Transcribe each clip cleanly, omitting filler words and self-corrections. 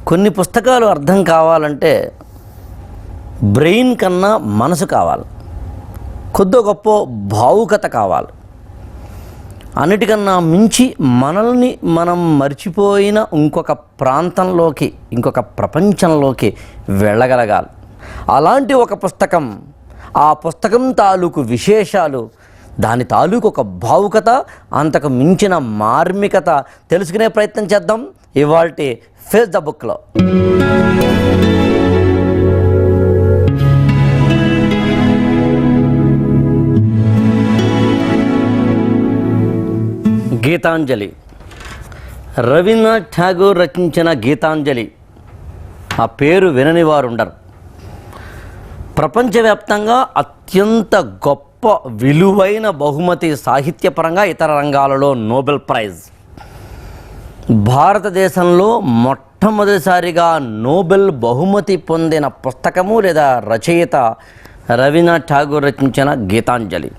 కొన్ని పుస్తకాలు అర్థం కావాలంటే బ్రెయిన్ కన్నా మనసు కావాలి, కొద్ది గొప్ప భావుకత కావాలి. అన్నిటికన్నా మించి మనల్ని మనం మర్చిపోయిన ఇంకొక ప్రాంతంలోకి, ఇంకొక ప్రపంచంలోకి వెళ్ళగలగాలి. అలాంటి ఒక పుస్తకం, ఆ పుస్తకం తాలూకు విశేషాలు, దాని తాలూకు ఒక భావుకత, అంతకు మించిన మార్మికత తెలుసుకునే ప్రయత్నం చేద్దాం ఇవాల్టి ఫేస్ ద బుక్లో. గీతాంజలి, రవీంద్రనాథ్ ఠాగూర్ రచించిన గీతాంజలి. ఆ పేరు వినని వారు ఉండరు. ప్రపంచవ్యాప్తంగా అత్యంత గొప్ప విలువైన బహుమతి, సాహిత్యపరంగా ఇతర రంగాలలో నోబెల్ ప్రైజ్. భారతదేశంలో మొట్టమొదటిసారిగా నోబెల్ బహుమతి పొందిన పుస్తకము లేదా రచయిత రవీంద్రనాథ్ ఠాగూర్ రచించిన గీతాంజలి.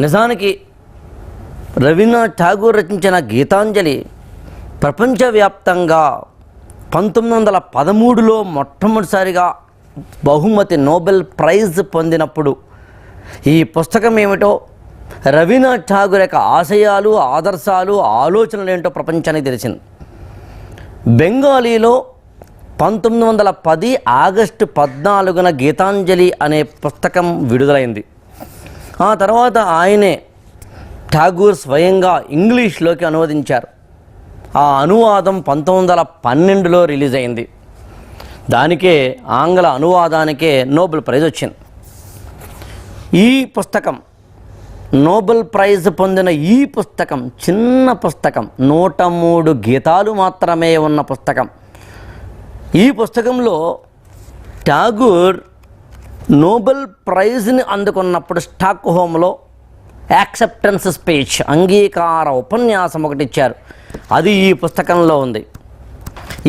నిజానికి రవీంద్రనాథ్ ఠాగూర్ రచించిన గీతాంజలి ప్రపంచవ్యాప్తంగా 1913లో మొట్టమొదటిసారిగా బహుమతి నోబెల్ ప్రైజ్ పొందినప్పుడు ఈ పుస్తకం ఏమిటో, రవీంద్రనాథ్ ఠాగూర్ యొక్క ఆశయాలు, ఆదర్శాలు, ఆలోచనలు ఏంటో ప్రపంచానికి తెలిసింది. బెంగాలీలో 1910 ఆగస్టు 14న గీతాంజలి అనే పుస్తకం విడుదలైంది. ఆ తర్వాత ఆయనే ఠాగూర్ స్వయంగా ఇంగ్లీష్లోకి అనువదించారు. ఆ అనువాదం 1912లో రిలీజ్ అయింది. దానికే, ఆంగ్ల అనువాదానికే నోబెల్ ప్రైజ్ వచ్చింది. ఈ పుస్తకం, నోబెల్ ప్రైజ్ పొందిన ఈ పుస్తకం చిన్న పుస్తకం, 103 గీతాలు మాత్రమే ఉన్న పుస్తకం. ఈ పుస్తకంలో ఠాగూర్ నోబెల్ ప్రైజ్ని అందుకున్నప్పుడు స్టాక్ హోమ్లో యాక్సెప్టెన్స్ స్పీచ్, అంగీకార ఉపన్యాసం ఒకటి ఇచ్చారు. అది ఈ పుస్తకంలో ఉంది.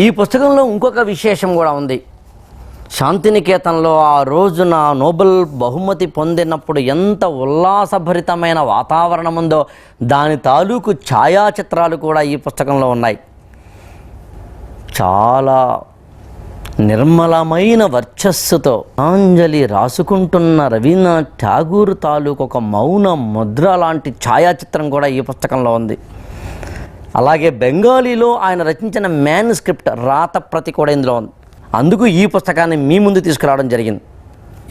ఈ పుస్తకంలో ఇంకొక విశేషం కూడా ఉంది. శాంతినికేతన్లో ఆ రోజున నోబెల్ బహుమతి పొందినప్పుడు ఎంత ఉల్లాసభరితమైన వాతావరణం ఉందో దాని తాలూకు ఛాయాచిత్రాలు కూడా ఈ పుస్తకంలో ఉన్నాయి. చాలా నిర్మలమైన వర్చస్సుతో గీతాంజలి రాసుకుంటున్న రవీంద్రనాథ్ ఠాగూర్ తాలూకు ఒక మౌన ముద్ర లాంటి ఛాయాచిత్రం కూడా ఈ పుస్తకంలో ఉంది. అలాగే బెంగాలీలో ఆయన రచించిన మ్యాన్స్క్రిప్ట్, రాత ప్రతి కూడా ఇందులో ఉంది. అందుకు ఈ పుస్తకాన్ని మీ ముందు తీసుకురావడం జరిగింది.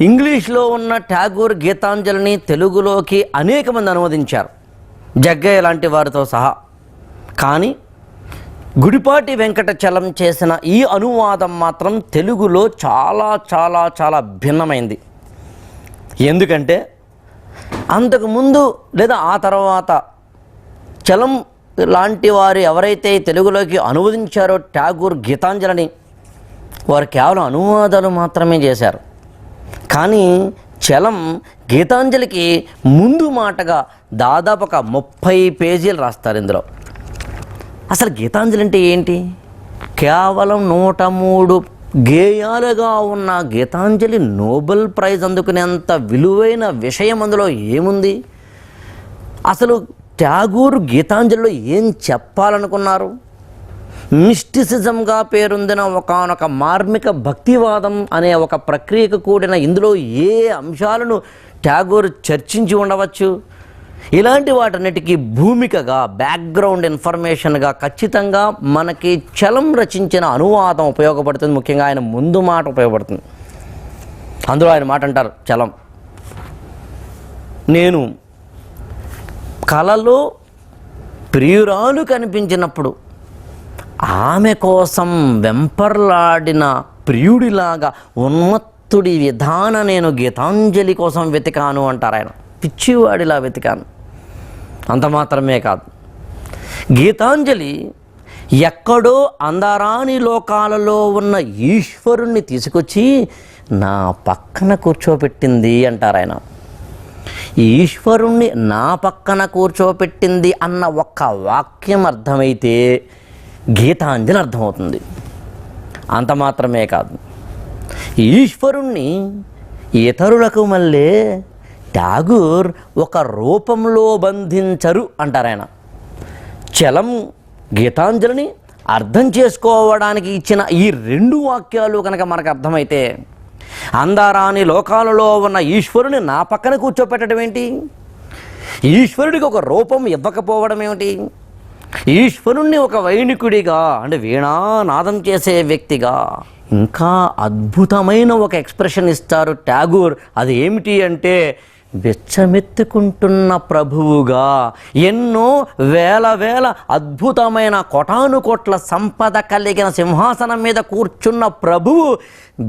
ఇంగ్లీష్లో ఉన్న ఠాగూర్ గీతాంజలిని తెలుగులోకి అనేక మంది అనువదించారు, జగ్గయ్య లాంటి వారితో సహా. కానీ గుడిపాటి వెంకటచలం చేసిన ఈ అనువాదం మాత్రం తెలుగులో చాలా చాలా చాలా భిన్నమైంది. ఎందుకంటే అంతకుముందు లేదా ఆ తర్వాత చలం లాంటి వారు ఎవరైతే తెలుగులోకి అనువదించారో ఠాగూర్ గీతాంజలిని, వారు కేవలం అనువాదాలు మాత్రమే చేశారు. కానీ చలం గీతాంజలికి ముందు మాటగా దాదాపు ఒక 30 పేజీలు రాస్తారు. ఇందులో అసలు గీతాంజలి అంటే ఏంటి? కేవలం 103 గేయాలుగా ఉన్న గీతాంజలి నోబెల్ ప్రైజ్ అందుకునేంత విలువైన విషయం అందులో ఏముంది? అసలు ఠాగూర్ గీతాంజలిలో ఏం చెప్పాలనుకున్నారు? మిస్టిసిజంగా పేరొందిన ఒకానొక మార్మిక భక్తివాదం అనే ఒక ప్రక్రియకు కూడిన ఇందులో ఏ అంశాలను ఠాగూర్ చర్చించి ఉండవచ్చు? ఇలాంటి వాటన్నిటికీ భూమికగా, బ్యాక్గ్రౌండ్ ఇన్ఫర్మేషన్గా ఖచ్చితంగా మనకి చలం రచించిన అనువాదం ఉపయోగపడుతుంది. ముఖ్యంగా ఆయన ముందు మాట ఉపయోగపడుతుంది. అందులో ఆయన మాట అంటారు చలం, నేను కలలో ప్రియురాలు కనిపించినప్పుడు ఆమె కోసం వెంపర్లాడిన ప్రియుడిలాగా ఉన్మత్తుడి విధాన నేను గీతాంజలి కోసం వెతికాను అంటారు ఆయన. పిచ్చివాడిలా వెతికాను. అంత మాత్రమే కాదు, గీతాంజలి ఎక్కడో అందరాని లోకాలలో ఉన్న ఈశ్వరుణ్ణి తీసుకొచ్చి నా పక్కన కూర్చోపెట్టింది అంటారు ఆయన. ఈశ్వరుణ్ణి నా పక్కన కూర్చోపెట్టింది అన్న ఒక్క వాక్యం అర్థమైతే గీతాంజలి అర్థమవుతుంది. అంత మాత్రమే కాదు, ఈశ్వరుణ్ణి ఇతరులకు మళ్ళీ ఠాగూర్ ఒక రూపంలో బంధించరు అంటారు ఆయన. చలం గీతాంజలిని అర్థం చేసుకోవడానికి ఇచ్చిన ఈ 2 వాక్యాలు కనుక మనకు అర్థమైతే, అందారాని లోకాలలో ఉన్న ఈశ్వరుని నా పక్కన కూర్చోపెట్టడం ఏంటి, ఈశ్వరుడికి ఒక రూపం ఇవ్వకపోవడం ఏమిటి, ఈశ్వరుణ్ణి ఒక వైణికుడిగా అంటే వీణానాదం చేసే వ్యక్తిగా ఇంకా అద్భుతమైన ఒక ఎక్స్ప్రెషన్ ఇస్తారు ట్యాగూర్. అది ఏమిటి అంటే, బిచ్చమెత్తుకుంటున్న ప్రభువుగా, ఎన్నో వేల అద్భుతమైన కోటానుకోట్ల సంపద కలిగిన సింహాసనం మీద కూర్చున్న ప్రభువు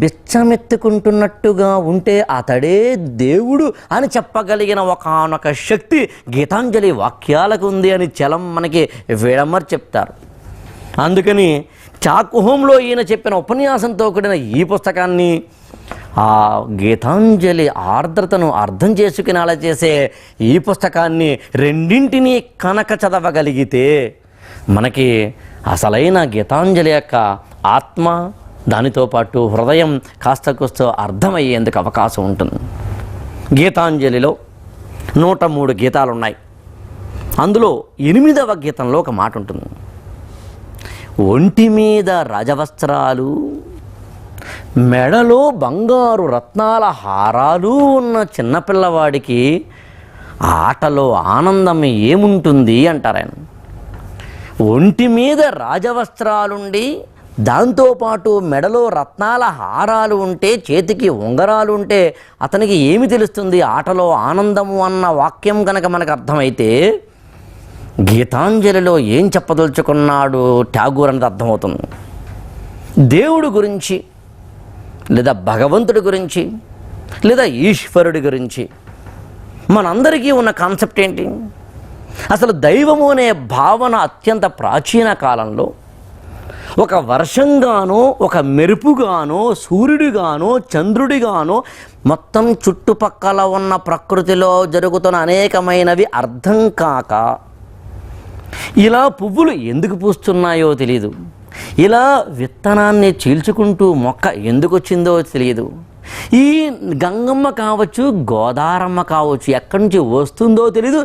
బిచ్చమెత్తుకుంటున్నట్టుగా ఉంటే అతడే దేవుడు అని చెప్పగలిగిన ఒకానొక శక్తి గీతాంజలి వాక్యాలకు ఉంది అని చలం మనకి విడమర్ చెప్తారు. అందుకని చాకుహోంలో ఈయన చెప్పిన ఉపన్యాసంతో కూడిన ఈ పుస్తకాన్ని, ఆ గీతాంజలి ఆర్ద్రతను అర్థం చేసుకునేలా చేసే ఈ పుస్తకాన్ని రెండింటినీ కనుక చదవగలిగితే మనకి అసలైన గీతాంజలి యొక్క ఆత్మ, దానితో పాటు హృదయం కాస్త కూస్తో అర్థమయ్యేందుకు అవకాశం ఉంటుంది. గీతాంజలిలో 103 గీతాలు ఉన్నాయి. అందులో 8వ గీతంలో ఒక మాట ఉంటుంది, ఒంటి మీద రాజవస్త్రాలు, మెడలో బంగారు రత్నాల హారాలు ఉన్న చిన్నపిల్లవాడికి ఆటలో ఆనందం ఏముంటుంది అంటారు ఆయన. ఒంటి మీద రాజవస్త్రాలుండి దాంతోపాటు మెడలో రత్నాల హారాలు ఉంటే, చేతికి ఉంగరాలు ఉంటే అతనికి ఏమి తెలుస్తుంది ఆటలో ఆనందము అన్న వాక్యం కనుక మనకు అర్థమైతే, గీతాంజలిలో ఏం చెప్పదలుచుకున్నాడు ట్యాగూర్ అనేది అర్థమవుతుంది. దేవుడు గురించి లేదా భగవంతుడి గురించి లేదా ఈశ్వరుడి గురించి మనందరికీ ఉన్న కాన్సెప్ట్ ఏంటి? అసలు దైవము అనే భావన అత్యంత ప్రాచీన కాలంలో ఒక వర్షంగానో, ఒక మెరుపుగానో, సూర్యుడిగానో, చంద్రుడిగానో, మొత్తం చుట్టుపక్కల ఉన్న ప్రకృతిలో జరుగుతున్న అనేకమైనవి అర్థం కాక, ఇలా పువ్వులు ఎందుకు పూస్తున్నాయో తెలియదు, ఇలా విత్తనాన్ని చీల్చుకుంటూ మొక్క ఎందుకు వచ్చిందో తెలియదు, ఈ గంగమ్మ కావచ్చు, గోదారమ్మ కావచ్చు, ఎక్కడి నుంచి వస్తుందో తెలీదు,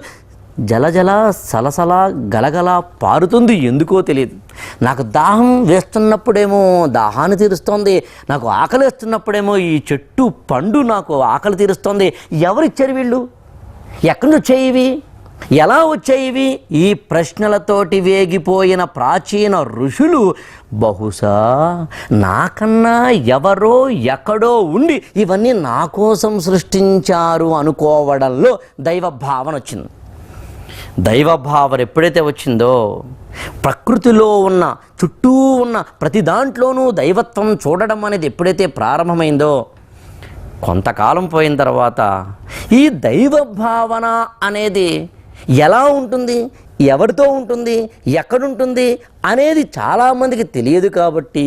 జలజల సలసల గలగల పారుతుంది, ఎందుకో తెలియదు. నాకు దాహం వేస్తున్నప్పుడేమో దాహాన్ని తీరుస్తోంది, నాకు ఆకలి వేస్తున్నప్పుడేమో ఈ చెట్టు పండు నాకు ఆకలి తీరుస్తోంది. ఎవరిచ్చారు వీళ్ళు? ఎక్కడి నుంచి వచ్చాయి? ఎలా వచ్చాయి? ఈ ప్రశ్నలతోటి వేగిపోయిన ప్రాచీన ఋషులు బహుశా నాకన్నా ఎవరో ఎక్కడో ఉండి ఇవన్నీ నా కోసం సృష్టించారు అనుకోవడంలో దైవ భావన వచ్చింది. దైవ భావన ఎప్పుడైతే వచ్చిందో, ప్రకృతిలో ఉన్న చుట్టూ ఉన్న ప్రతి దాంట్లోనూ దైవత్వం చూడడం అనేది ఎప్పుడైతే ప్రారంభమైందో, కొంతకాలం పోయిన తర్వాత ఈ దైవ భావన అనేది ఎలా ఉంటుంది, ఎవరితో ఉంటుంది, ఎక్కడుంటుంది అనేది చాలామందికి తెలియదు. కాబట్టి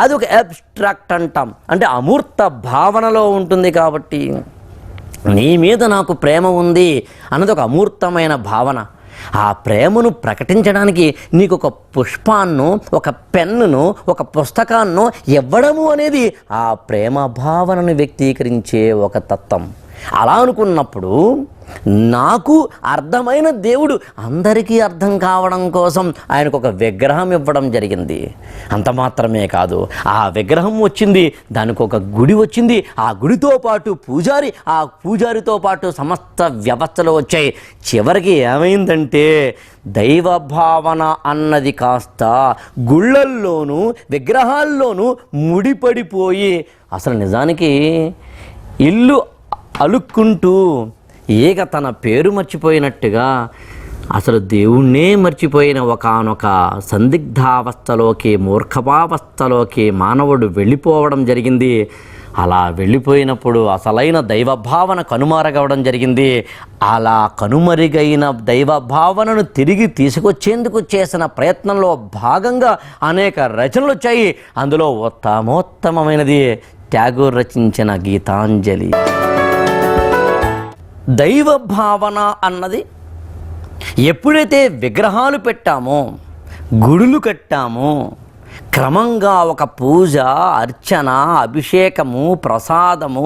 అది ఒక అబ్స్ట్రాక్ట్ అంటాం, అంటే అమూర్త భావనలో ఉంటుంది. కాబట్టి నీ మీద నాకు ప్రేమ ఉంది అన్నది ఒక అమూర్తమైన భావన. ఆ ప్రేమను ప్రకటించడానికి నీకు ఒక పుష్పాన్నో, ఒక పెన్నును, ఒక పుస్తకాన్నో ఇవ్వడము అనేది ఆ ప్రేమ భావనను వ్యక్తీకరించే ఒక తత్వం. అలా అనుకున్నప్పుడు నాకు అర్థమైన దేవుడు అందరికీ అర్థం కావడం కోసం ఆయనకు ఒక విగ్రహం ఇవ్వడం జరిగింది. అంత మాత్రమే కాదు, ఆ విగ్రహం వచ్చింది, దానికి ఒక గుడి వచ్చింది, ఆ గుడితో పాటు పూజారి, ఆ పూజారితో పాటు సమస్త వ్యవస్థలు వచ్చాయి. చివరికి ఏమైందంటే దైవ భావన అన్నది కాస్త గుళ్ళల్లోనూ విగ్రహాల్లోనూ ముడిపడిపోయి అసలు నిజానికి ఇల్లు అలుక్కుంటూ ఏక తన పేరు మర్చిపోయినట్టుగా అసలు దేవుణ్ణే మర్చిపోయిన ఒకానొక సందిగ్ధావస్థలోకి, మూర్ఖపావస్థలోకి మానవుడు వెళ్ళిపోవడం జరిగింది. అలా వెళ్ళిపోయినప్పుడు అసలైన దైవభావన కనుమరుగవడం జరిగింది. అలా కనుమరుగైన దైవభావనను తిరిగి తీసుకొచ్చేందుకు చేసిన ప్రయత్నంలో భాగంగా అనేక రచనలు వచ్చాయి. అందులో ఉత్తమోత్తమైనది ట్యాగూర్ రచించిన గీతాంజలి. దైవ భావన అన్నది ఎప్పుడైతే విగ్రహాలు పెట్టామో, గుడులు కట్టామో, క్రమంగా ఒక పూజ, అర్చన, అభిషేకము, ప్రసాదము,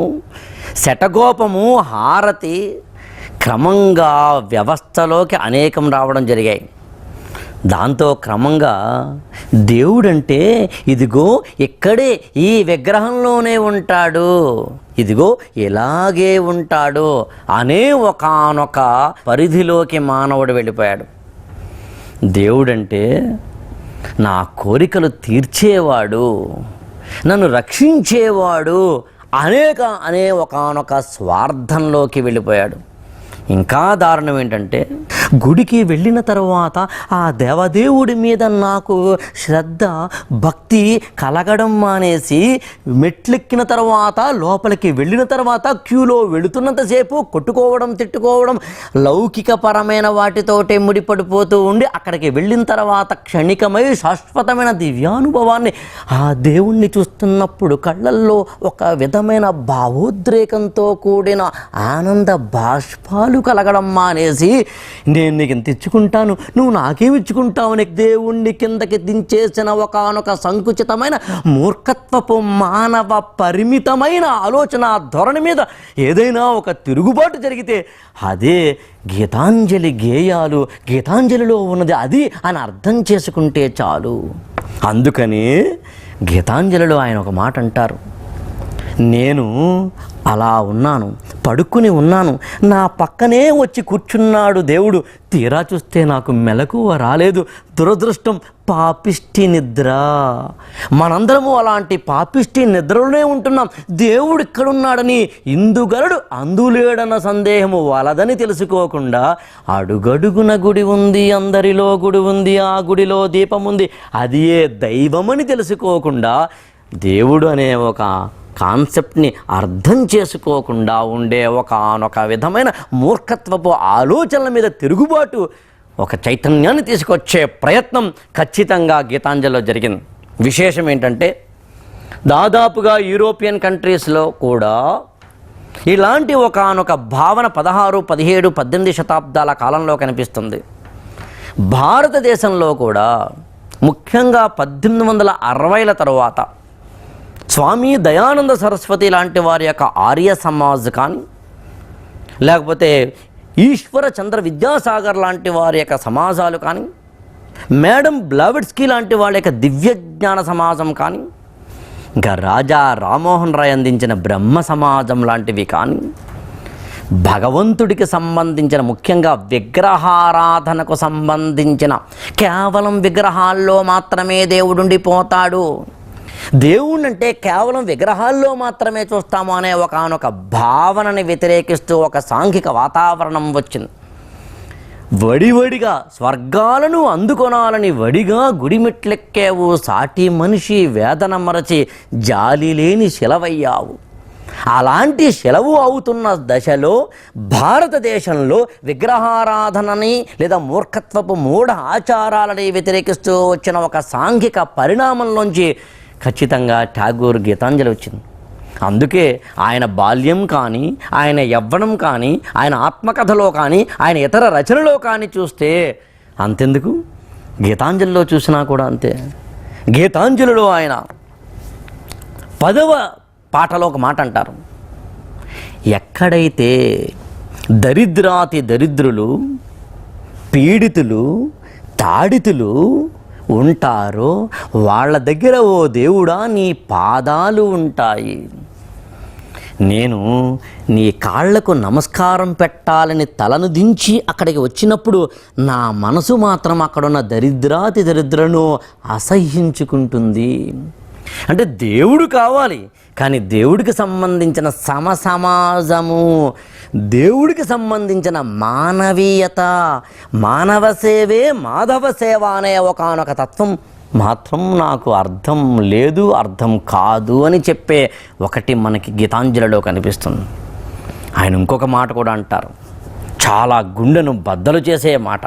శటగోపము, హారతి క్రమంగా వ్యవస్థలోకి అనేకం రావడం జరిగాయి. దాంతో క్రమంగా దేవుడంటే ఇదిగో ఇక్కడే ఈ విగ్రహంలోనే ఉంటాడు, ఇదిగో ఇలాగే ఉంటాడు అనే ఒకానొక పరిధిలోకి మానవుడు వెళ్ళిపోయాడు. దేవుడంటే నా కోరికలు తీర్చేవాడు, నన్ను రక్షించేవాడు అనే ఒకానొక స్వార్థంలోకి వెళ్ళిపోయాడు. ఇంకా దారుణం ఏంటంటే, గుడికి వెళ్ళిన తర్వాత ఆ దేవదేవుడి మీద నాకు శ్రద్ధ భక్తి కలగడం మానేసి మెట్లెక్కిన తర్వాత లోపలికి వెళ్ళిన తర్వాత క్యూలో వెళుతున్నంతసేపు కొట్టుకోవడం తిట్టుకోవడం లౌకికపరమైన వాటితోటే ముడిపడిపోతూ ఉండి అక్కడికి వెళ్ళిన తర్వాత క్షణికమై శాశ్వతమైన దివ్యానుభవాన్ని ఆ దేవుణ్ణి చూస్తున్నప్పుడు కళ్ళల్లో ఒక విధమైన భావోద్రేకంతో కూడిన ఆనంద బాష్పాలు కలగడం మానేసి నేను నీకు ఇంత ఇచ్చుకుంటాను, నువ్వు నాకేమి ఇచ్చుకుంటావు, నీకు దేవుణ్ణి కిందకి దించేసిన ఒకానొక సంకుచితమైన మూర్ఖత్వపు మానవ పరిమితమైన ఆలోచన ధోరణి మీద ఏదైనా ఒక తిరుగుబాటు జరిగితే అదే గీతాంజలి గేయాలు, గీతాంజలిలో ఉన్నది అది అని అర్థం చేసుకుంటే చాలు. అందుకని గీతాంజలిలో ఆయన ఒక మాట అంటారు, నేను అలా ఉన్నాను, పడుకుని ఉన్నాను, నా పక్కనే వచ్చి కూర్చున్నాడు దేవుడు, తీరా చూస్తే నాకు మెలకువ రాలేదు, దురదృష్టం పాపిష్టి నిద్ర. మనందరము అలాంటి పాపిష్టి నిద్రలోనే ఉంటున్నాం. దేవుడు ఇక్కడున్నాడని ఇందుగలడు అందులేడన్న సందేహము వలదని తెలుసుకోకుండా అడుగడుగున గుడి ఉంది, అందరిలో గుడి ఉంది, ఆ గుడిలో దీపం ఉంది, అది ఏ దైవమని తెలుసుకోకుండా దేవుడు అనే ఒక కాన్సెప్ట్ని అర్థం చేసుకోకుండా ఉండే ఒకానొక విధమైన మూర్ఖత్వపు ఆలోచనల మీద తిరుగుబాటు, ఒక చైతన్యాన్ని తీసుకొచ్చే ప్రయత్నం ఖచ్చితంగా గీతాంజలిలో జరిగింది. విశేషం ఏంటంటే, దాదాపుగా యూరోపియన్ కంట్రీస్లో కూడా ఇలాంటి ఒకానొక భావన 16, 17, 18 శతాబ్దాల కాలంలో కనిపిస్తుంది. భారతదేశంలో కూడా ముఖ్యంగా 1860ల తరువాత స్వామి దయానంద సరస్వతి లాంటి వారి యొక్క ఆర్య సమాజ్ కానీ, లేకపోతే ఈశ్వర చంద్ర విద్యాసాగర్ లాంటి వారి యొక్క సమాజాలు కానీ, మేడం బ్లావెట్స్కీ లాంటి వాళ్ళ యొక్క దివ్య జ్ఞాన సమాజం కానీ, ఇంకా రాజా రామ్మోహన్ రాయ్ అందించిన బ్రహ్మ సమాజం లాంటివి కానీ, భగవంతుడికి సంబంధించిన ముఖ్యంగా విగ్రహారాధనకు సంబంధించిన కేవలం విగ్రహాల్లో మాత్రమే దేవుడుండిపోతాడు, దేవుణ్ణి అంటే కేవలం విగ్రహాల్లో మాత్రమే చూస్తాము అనే ఒకానొక భావనని వ్యతిరేకిస్తూ ఒక సాంఘిక వాతావరణం వచ్చింది. వడివడిగా స్వర్గాలను అందుకొనాలని వడిగా గుడిమెట్లెక్కావు, సాటి మనిషి వేదన మరచి జాలి లేని శిలవయ్యావు. అలాంటి శిలవు అవుతున్న దశలో భారతదేశంలో విగ్రహారాధనని లేదా మూర్ఖత్వపు మూఢ ఆచారాలని వ్యతిరేకిస్తూ వచ్చిన ఒక సాంఘిక పరిణామంలోంచి ఖచ్చితంగా ఠాగూర్ గీతాంజలి వచ్చింది. అందుకే ఆయన బాల్యం కానీ, ఆయన యవ్వనం కానీ, ఆయన ఆత్మకథలో కానీ, ఆయన ఇతర రచనలో కానీ చూస్తే అంతెందుకు గీతాంజలిలో చూసినా కూడా అంతే. గీతాంజలిలో ఆయన 10వ పాటలో ఒక మాట అంటారు, ఎక్కడైతే దరిద్రాతి దరిద్రులు, పీడితులు, తాడితులు ఉంటారో వాళ్ళ దగ్గర ఓ దేవుడా నీ పాదాలు ఉంటాయి. నేను నీ కాళ్లకు నమస్కారం పెట్టాలని తలను దించి అక్కడికి వచ్చినప్పుడు నా మనసు మాత్రం అక్కడున్న దరిద్రాతి దరిద్రను అసహ్యించుకుంటుంది. అంటే దేవుడు కావాలి, కానీ దేవుడికి సంబంధించిన సమాజము, దేవుడికి సంబంధించిన మానవీయత, మానవ సేవే మాధవ సేవ అనే ఒకానొక తత్వం మాత్రం నాకు అర్థం లేదు, అర్థం కాదు అని చెప్పే ఒకటి మనకి గీతాంజలిలో కనిపిస్తుంది. ఆయన ఇంకొక మాట కూడా అంటారు, చాలా గుండెను బద్దలు చేసే మాట,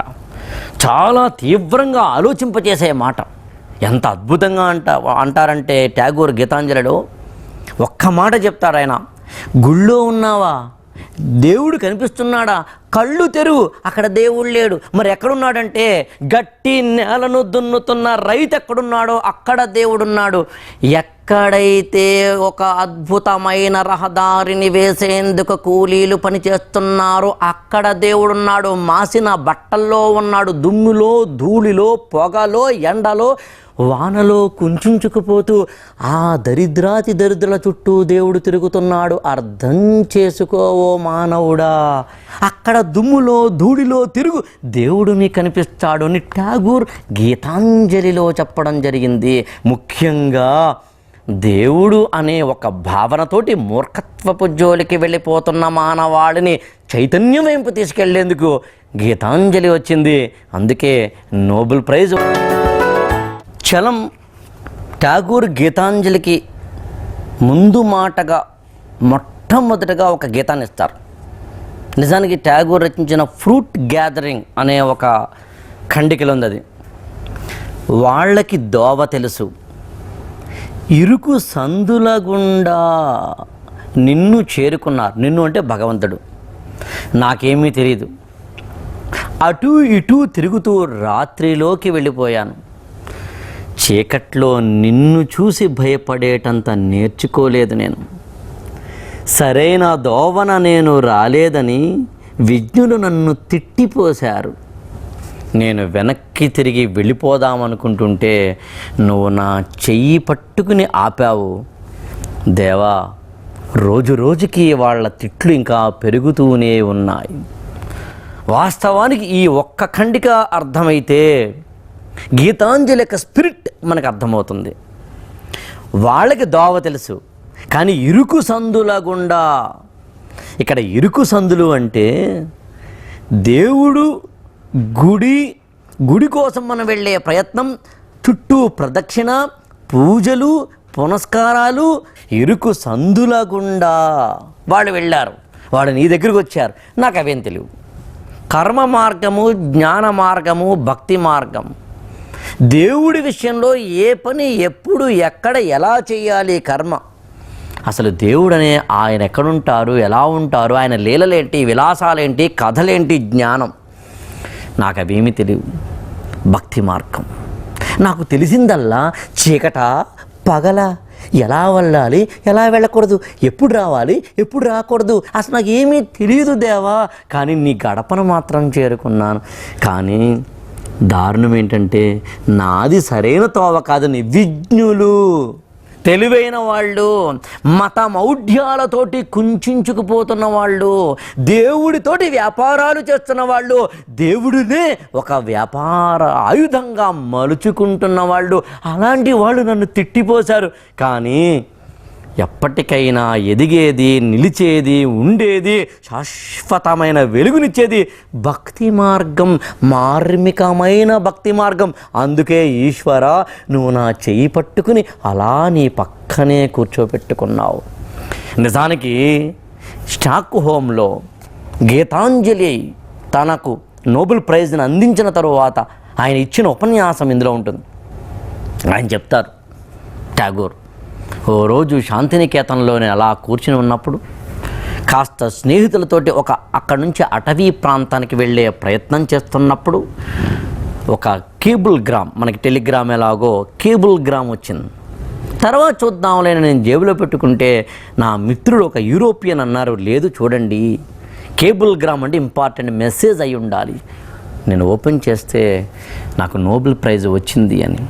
చాలా తీవ్రంగా ఆలోచింపచేసే మాట. ఎంత అద్భుతంగా అంటారంటే ఠాగూర్ గీతాంజలిలో ఒక్క మాట చెప్తాడు ఆయన, గుళ్ళో ఉన్నావా, దేవుడు కనిపిస్తున్నాడా, కళ్ళు తెరువు, అక్కడ దేవుడు లేడు. మరి ఎక్కడున్నాడంటే గట్టి నేలను దున్నుతున్న రైతు ఎక్కడున్నాడో అక్కడ దేవుడున్నాడు. ఎక్కడైతే ఒక అద్భుతమైన రహదారిని వేసేందుకు కూలీలు పనిచేస్తున్నారో అక్కడ దేవుడున్నాడు. మాసిన బట్టల్లో ఉన్నాడు, దుమ్ములో, ధూళిలో, పొగలో, ఎండలో, వానలో కుంచుకుపోతూ ఆ దరిద్రాతి దరిద్రుల చుట్టూ దేవుడు తిరుగుతున్నాడు. అర్థం చేసుకోవో మానవుడా, అక్కడ దుమ్ములో ధూళిలో తిరుగు, దేవుడు నీకు కనిపిస్తాడు అని ఠాగూర్ గీతాంజలిలో చెప్పడం జరిగింది. ముఖ్యంగా దేవుడు అనే ఒక భావనతోటి మూర్ఖత్వపు జోలికి వెళ్ళిపోతున్న మానవాడిని చైతన్యం వైపు తీసుకెళ్లేందుకు గీతాంజలి వచ్చింది. అందుకే నోబెల్ ప్రైజ్. చలం ఠాగూర్ గీతాంజలికి ముందు మాటగా మొట్టమొదటిగా ఒక గీతాన్ని ఇస్తారు. నిజానికి ఠాగూర్ రచించిన ఫ్రూట్ గ్యాదరింగ్ అనే ఒక ఖండికలో ఉంది. అది వాళ్ళకి దోవ తెలుసు, ఇరుకు సందుల గుండా నిన్ను చేరుకున్నారు. నిన్ను అంటే భగవంతుడు. నాకేమీ తెలియదు, అటు ఇటు తిరుగుతూ రాత్రిలోకి వెళ్ళిపోయాను. చీకట్లో నిన్ను చూసి భయపడేటంత నేర్చుకోలేదు నేను. సరైన దోవన నేను రాలేదని విజ్ఞులు నన్ను తిట్టిపోశారు. నేను వెనక్కి తిరిగి వెళ్ళిపోదామనుకుంటుంటే నువ్వు నా చెయ్యి పట్టుకుని ఆపావు. దేవా, రోజు రోజుకి వాళ్ళ తిట్లు ఇంకా పెరుగుతూనే ఉన్నాయి. వాస్తవానికి ఈ ఒక్క ఖండిక అర్థమైతే గీతాంజలి యొక్క స్పిరిట్ మనకు అర్థమవుతుంది. వాళ్ళకి దోవ తెలుసు, కానీ ఇరుకు సందుల గుండా, ఇక్కడ ఇరుకు సందులు అంటే దేవుడు గుడి కోసం మనం వెళ్ళే ప్రయత్నం, చుట్టూ ప్రదక్షిణ, పూజలు, పునస్కారాలు, ఇరుకు సందుల గుండా వాళ్ళు వెళ్ళారు. వాళ్ళు నీ దగ్గరికి వచ్చారు. నాకు అవేం తెలియవు. కర్మ మార్గము, జ్ఞాన మార్గము, భక్తి మార్గం, దేవుడి విషయంలో ఏ పని ఎప్పుడు ఎక్కడ ఎలా చేయాలి, కర్మ. అసలు దేవుడనే ఆయన ఎక్కడుంటారు, ఎలా ఉంటారు, ఆయన లీలలేంటి, విలాసాలేంటి, కథలేంటి, జ్ఞానం, నాకు అవేమీ తెలియవు. భక్తి మార్గం నాకు తెలిసిందల్లా చీకట పగల, ఎలా వెళ్ళాలి, ఎలా వెళ్ళకూడదు, ఎప్పుడు రావాలి, ఎప్పుడు రాకూడదు, అసలు నాకు ఏమీ తెలియదు దేవా. కానీ నీ గడపను మాత్రం చేరుకున్నాను. కానీ దారుణం ఏంటంటే నాది సరైన తోవ కాదు. నిర్విజ్ఞులు, తెలివైన వాళ్ళు, మతమౌఢ్యాలతోటి కుంచుకుపోతున్న వాళ్ళు, దేవుడితోటి వ్యాపారాలు చేస్తున్న వాళ్ళు, దేవుడినే ఒక వ్యాపార ఆయుధంగా మలుచుకుంటున్న వాళ్ళు, అలాంటి వాళ్ళు నన్ను తిట్టిపోశారు. కానీ ఎప్పటికైనా ఎదిగేది, నిలిచేది, ఉండేది, శాశ్వతమైన వెలుగునిచ్చేది భక్తి మార్గం, మార్మికమైన భక్తి మార్గం. అందుకే ఈశ్వర, నువ్వు నా చెయ్యి పట్టుకుని అలా నీ పక్కనే కూర్చోపెట్టుకున్నావు. నిజానికి స్టాక్ హోమ్లో గీతాంజలి తనకు నోబెల్ ప్రైజ్ని అందించిన తరువాత ఆయన ఇచ్చిన ఉపన్యాసం ఇందులో ఉంటుంది. ఆయన చెప్తారు, ఠాగూర్ ఓ రోజు శాంతినికేతన్లో నేను అలా కూర్చుని ఉన్నప్పుడు కాస్త స్నేహితులతోటి అక్కడి నుంచి అటవీ ప్రాంతానికి వెళ్ళే ప్రయత్నం చేస్తున్నప్పుడు ఒక కేబుల్ గ్రామ్, మనకి టెలిగ్రామ్ ఎలాగో కేబుల్ గ్రామ్ వచ్చింది. తర్వాత చూద్దాంలే నేను జేబులో పెట్టుకుంటే నా మిత్రుడు ఒక యూరోపియన్ అన్నారు, లేదు చూడండి కేబుల్ గ్రామ్ అంటే ఇంపార్టెంట్ మెసేజ్ అయి ఉండాలి. నేను ఓపెన్ చేస్తే నాకు నోబెల్ ప్రైజ్ వచ్చింది అని.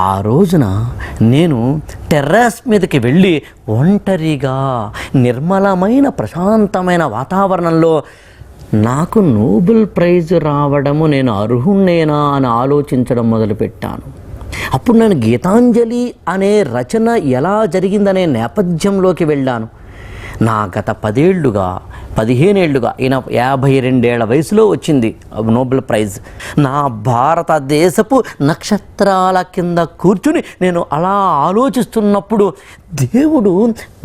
ఆ రోజున నేను టెర్రస్ మీదకి వెళ్ళి ఒంటరిగా నిర్మలమైన ప్రశాంతమైన వాతావరణంలో నాకు నోబెల్ ప్రైజ్ రావడము నేను అర్హుణ్ణేనా అని ఆలోచించడం మొదలుపెట్టాను. అప్పుడు నేను గీతాంజలి అనే రచన ఎలా జరిగిందనే నేపథ్యంలోకి వెళ్ళాను. నా గత 15 ఏళ్ళుగా ఈయన 52 వయసులో వచ్చింది నోబెల్ ప్రైజ్. నా భారతదేశపు నక్షత్రాల కింద కూర్చుని నేను అలా ఆలోచిస్తున్నప్పుడు దేవుడు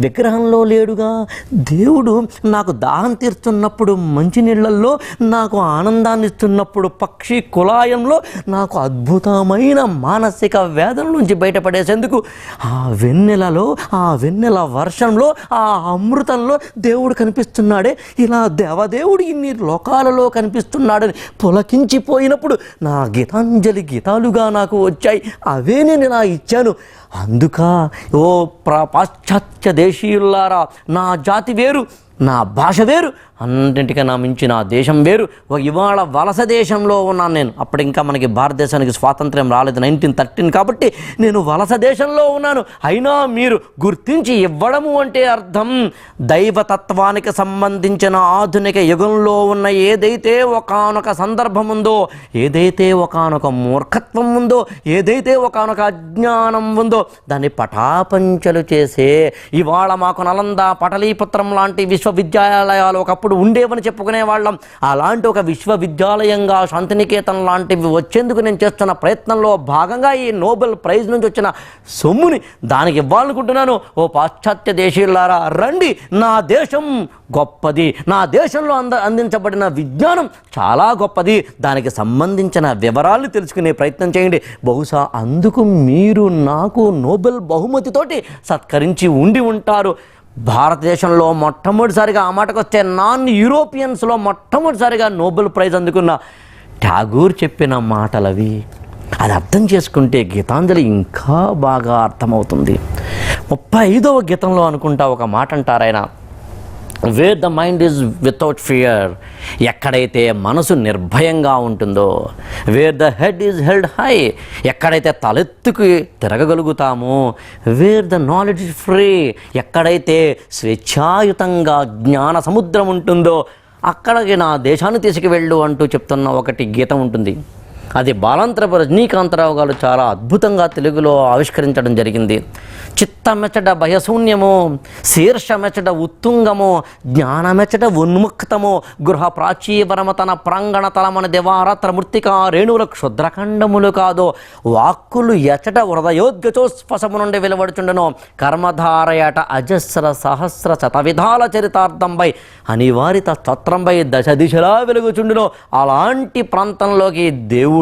విగ్రహంలో లేడుగా, దేవుడు నాకు దాహం తీరుస్తున్నప్పుడు మంచినీళ్ళల్లో నాకు ఆనందాన్ని ఇస్తున్నప్పుడు పక్షి కులాయంలో నాకు అద్భుతమైన మానసిక వేదన నుంచి బయటపడేసేందుకు ఆ వెన్నెలలో, ఆ వెన్నెల వర్షంలో, ఆ అమృతంలో దేవుడు కనిపిస్తున్నాడే, ఇలా దేవదేవుడు ఇన్ని లోకాలలో కనిపిస్తున్నాడని పులకించిపోయినప్పుడు నా గీతాంజలి గీతాలుగా నాకు వచ్చాయి. అవే నేను ఇలా ఇచ్చాను. అందుక ఓ పాశ్చాత్య దేశీయులారా, నా జాతి వేరు, నా భాష వేరు, అన్నింటికన్నా మించి నా దేశం వేరు. ఇవాళ వలస దేశంలో ఉన్నాను నేను. అప్పుడు ఇంకా మనకి భారతదేశానికి స్వాతంత్ర్యం రాలేదు, 1913 కాబట్టి నేను వలస దేశంలో ఉన్నాను. అయినా మీరు గుర్తించి ఇవ్వడము అంటే అర్థం దైవతత్వానికి సంబంధించిన ఆధునిక యుగంలో ఉన్న ఏదైతే ఒకానొక సందర్భం ఉందో, ఏదైతే ఒకానొక మూర్ఖత్వం ఉందో, ఏదైతే ఒకానొక అజ్ఞానం ఉందో దాన్ని పటాపంచలు చేసే, ఇవాళ మాకు నలంద పటలీపుత్రం లాంటి విశ్వవిద్యాలయాలు ఒకప్పుడు ఉండేవని చెప్పుకునే వాళ్ళం. అలాంటి ఒక విశ్వవిద్యాలయంగా శాంతినికేతన్ లాంటివి వచ్చేందుకు నేను చేస్తున్న ప్రయత్నంలో భాగంగా ఈ నోబెల్ ప్రైజ్ నుంచి వచ్చిన సొమ్ముని దానికి ఇవ్వాలనుకుంటున్నాను. ఓ పాశ్చాత్య దేశీయులారా, రండి, నా దేశం గొప్పది, నా దేశంలో అందించబడిన విజ్ఞానం చాలా గొప్పది, దానికి సంబంధించిన వివరాలను తెలుసుకునే ప్రయత్నం చేయండి. బహుశా అందుకు మీరు నాకు నోబెల్ బహుమతితోటి సత్కరించి ఉండి ఉంటారు. భారతదేశంలో మొట్టమొదటిసారిగా, ఆ మాటకు వస్తే నాన్ యూరోపియన్స్లో మొట్టమొదటిసారిగా నోబెల్ ప్రైజ్ అందుకున్న ఠాగూర్ చెప్పిన మాటలవి. అది అర్థం చేసుకుంటే గీతాంజలి ఇంకా బాగా అర్థమవుతుంది. 35వ గీతంలో అనుకుంటా ఒక మాట అంటారు ఆయన, where the mind is without fear, ఎక్కడైతే మనసు నిర్భయంగా ఉంటుందో, where the head is held high, ఎక్కడైతే తలెత్తుకు తిరగగలుగుతామో, where the knowledge is free, ఎక్కడైతే స్వేచ్ఛాయుతంగా జ్ఞాన సముద్రం ఉంటుందో అక్కడికి నా దేశాన్ని తీసుకువెళ్ళు అంటూ చెప్తున్న ఒకటి గీతం ఉంటుంది. అది బాలాంతరపు రజనీకాంతరావు గారు చాలా అద్భుతంగా తెలుగులో ఆవిష్కరించడం జరిగింది. చిత్తమెచ్చట భయశూన్యము, శీర్షమెచ్చట ఉత్తుంగము, జ్ఞానమెచ్చట ఉన్ముక్తము, గృహ ప్రాచీవరమ తన ప్రాంగణ తలమన దివారాత్ర మృత్తికా రేణువుల క్షుద్రఖండములు కాదో, వాక్కులు ఎచ్చట హృదయోద్గచోస్పశము నుండి వెలువడుచుండను, కర్మధారయట అజస్ర సహస్ర శతవిధాల చరితార్థంపై అనివారిత స్తోత్రంపై దశ దిశలా వెలుగుచుండును. అలాంటి ప్రాంతంలోకి దేవుడా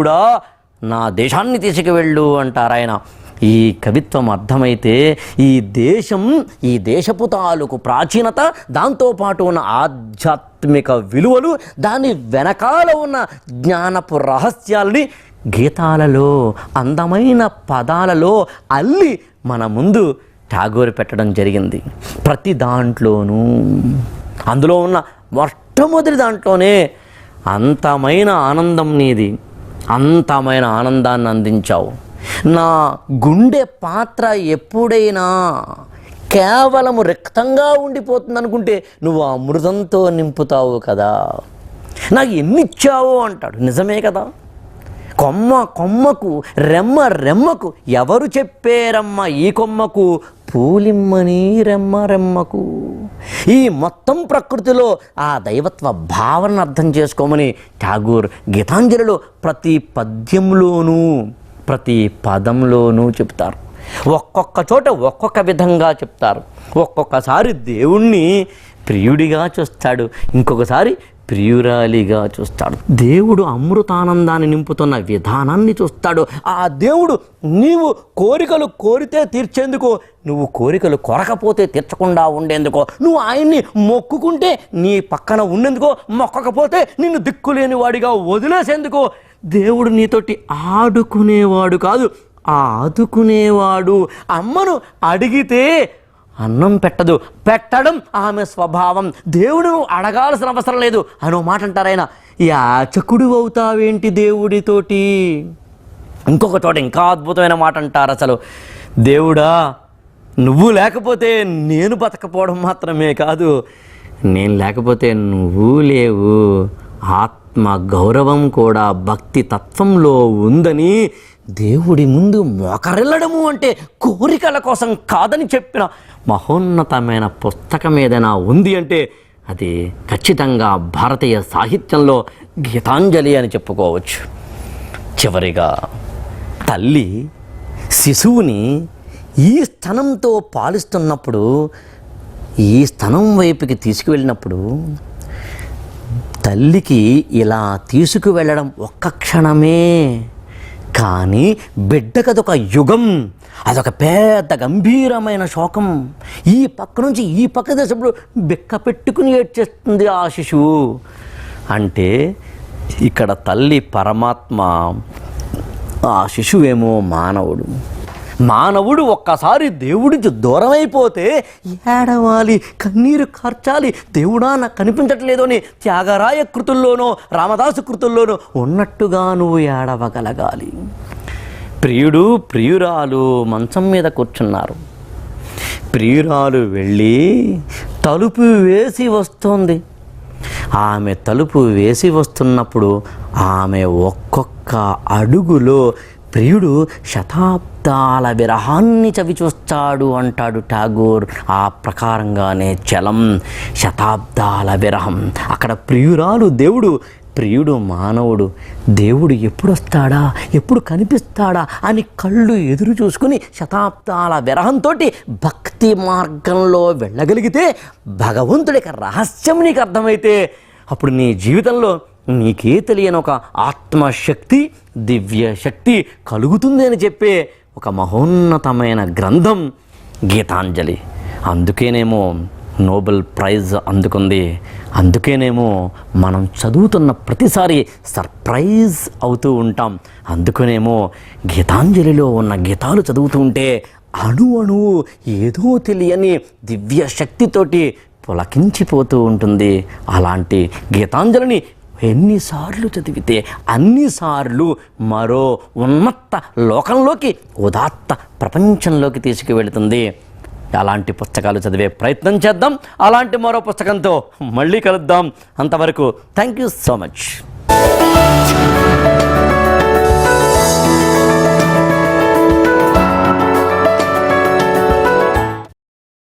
నా దేశాన్ని తీసుకువెళ్ళు అంటారు ఆయన. ఈ కవిత్వం అర్థమైతే ఈ దేశం, ఈ దేశపు తాలూకు ప్రాచీనత, దాంతోపాటు ఉన్న ఆధ్యాత్మిక విలువలు, దాని వెనకాల ఉన్న జ్ఞానపు రహస్యాల్ని గీతాలలో, అందమైన పదాలలో అల్లి మన ముందు ఠాగూర్ పెట్టడం జరిగింది. ప్రతి దాంట్లోనూ, అందులో ఉన్న మొట్టమొదటి దాంట్లోనే అంతమైన ఆనందం నీది, అంతమైన ఆనందాన్ని అందించావు. నా గుండె పాత్ర ఎప్పుడైనా కేవలము రిక్తంగా ఉండిపోతుంది అనుకుంటే నువ్వు అమృతంతో నింపుతావు కదా, నాకు ఎన్ని ఇచ్చావో అంటాడు. నిజమే కదా. కొమ్మ కొమ్మకు, రెమ్మ రెమ్మకు, ఎవరు చెప్పేరమ్మ ఈ కొమ్మకు, పూలిమ్మని రెమ్మ రెమ్మకు. ఈ మొత్తం ప్రకృతిలో ఆ దైవత్వ భావనను అర్థం చేసుకోమని ఠాగూర్ గీతాంజలిలో ప్రతి పద్యంలోనూ, ప్రతి పదంలోనూ చెప్తారు. ఒక్కొక్క చోట ఒక్కొక్క విధంగా చెప్తారు. ఒక్కొక్కసారి దేవుణ్ణి ప్రియుడిగా చూస్తాడు, ఇంకొకసారి ప్రియురాలిగా చూస్తాడు. దేవుడు అమృతానందాన్ని నింపుతున్న విధానాన్ని చూస్తాడు. ఆ దేవుడు నీవు కోరికలు కోరితే తీర్చేందుకు, నువ్వు కోరికలు కొరకపోతే తీర్చకుండా ఉండేందుకో, నువ్వు ఆయన్ని మొక్కుకుంటే నీ పక్కన ఉండేందుకో, మొక్కకపోతే నిన్ను దిక్కులేని వాడిగా వదిలేసేందుకో. దేవుడు నీతోటి ఆడుకునేవాడు కాదు, ఆదుకునేవాడు. అమ్మను అడిగితే అన్నం పెట్టడం ఆమె స్వభావం. దేవుడు అడగాల్సిన అవసరం లేదు అనో మాట అంటారు ఆయన. యాచకుడు అవుతావేంటి దేవుడితోటి. ఇంకొక చోట ఇంకా అద్భుతమైన మాట అంటారు. అసలు దేవుడా, నువ్వు లేకపోతే నేను బతకపోవడం మాత్రమే కాదు, నేను లేకపోతే నువ్వు లేవు. ఆత్మ గౌరవం కూడా భక్తి తత్వంలో ఉందని, దేవుడి ముందు మోకరిల్లడము అంటే కోరికల కోసం కాదని చెప్పిన మహోన్నతమైన పుస్తకం ఏదైనా ఉంది అంటే అది ఖచ్చితంగా భారతీయ సాహిత్యంలో గీతాంజలి అని చెప్పుకోవచ్చు. చివరిగా తల్లి శిశువుని ఈ స్తనంతో పాలిస్తున్నప్పుడు, ఈ స్తనం వైపుకి తీసుకువెళ్ళినప్పుడు, తల్లికి ఇలా తీసుకువెళ్ళడం ఒక్క క్షణమే, కానీ బిడ్డకదొక యుగం, అదొక పెద్ద గంభీరమైన శోకం. ఈ పక్క నుంచి ఈ పక్క దేశంలో బెక్క పెట్టుకుని ఏడ్చేస్తుంది ఆ శిశువు. అంటే ఇక్కడ తల్లి పరమాత్మ, ఆ శిశువేమో మానవుడు. మానవుడు ఒక్కసారి దేవుడికి దూరమైపోతే ఏడవాలి, కన్నీరు కార్చాలి. దేవుడా నాకు కనిపించట్లేదు అని త్యాగరాయ కృతుల్లోనో రామదాసు కృతుల్లోనో ఉన్నట్టుగా నువ్వు ఏడవగలగాలి. ప్రియుడు ప్రియురాలు మంచం మీద కూర్చున్నారు. ప్రియురాలు వెళ్ళి తలుపు వేసి వస్తోంది. ఆమె తలుపు వేసి వస్తున్నప్పుడు ఆమె ఒక్కొక్క అడుగులో ప్రియుడు శతాబ్దాల విరహాన్ని చవిచూస్తాడు అంటాడు ఠాగూర్. ఆ ప్రకారంగానే చలం, శతాబ్దాల విరహం. అక్కడ ప్రియురాలు దేవుడు, ప్రియుడు మానవుడు. దేవుడు ఎప్పుడు వస్తాడా, ఎప్పుడు కనిపిస్తాడా అని కళ్ళు ఎదురు చూసుకుని శతాబ్దాల విరహంతో భక్తి మార్గంలో వెళ్ళగలిగితే, భగవంతుడికి రహస్యం నీకు అర్థమైతే, అప్పుడు నీ జీవితంలో నీకే తెలియని ఒక ఆత్మశక్తి, దివ్య శక్తి కలుగుతుంది అని చెప్పే ఒక మహోన్నతమైన గ్రంథం గీతాంజలి. అందుకేనేమో నోబెల్ ప్రైజ్ అందుకుంది. అందుకేనేమో మనం చదువుతున్న ప్రతిసారి సర్ప్రైజ్ అవుతూ ఉంటాం. అందుకనేమో గీతాంజలిలో ఉన్న గీతాలు చదువుతూ ఉంటే అణువు ఏదో తెలియని దివ్య శక్తితోటి పులకించిపోతూ ఉంటుంది. అలాంటి గీతాంజలిని ఎన్నిసార్లు చదివితే అన్నిసార్లు మరో ఉన్నత లోకంలోకి, ఉదాత్త ప్రపంచంలోకి తీసుకువెళుతుంది. అలాంటి పుస్తకాలు చదివే ప్రయత్నం చేద్దాం. అలాంటి మరో పుస్తకంతో మళ్ళీ కలుద్దాం. అంతవరకు థ్యాంక్ యూ సో మచ్.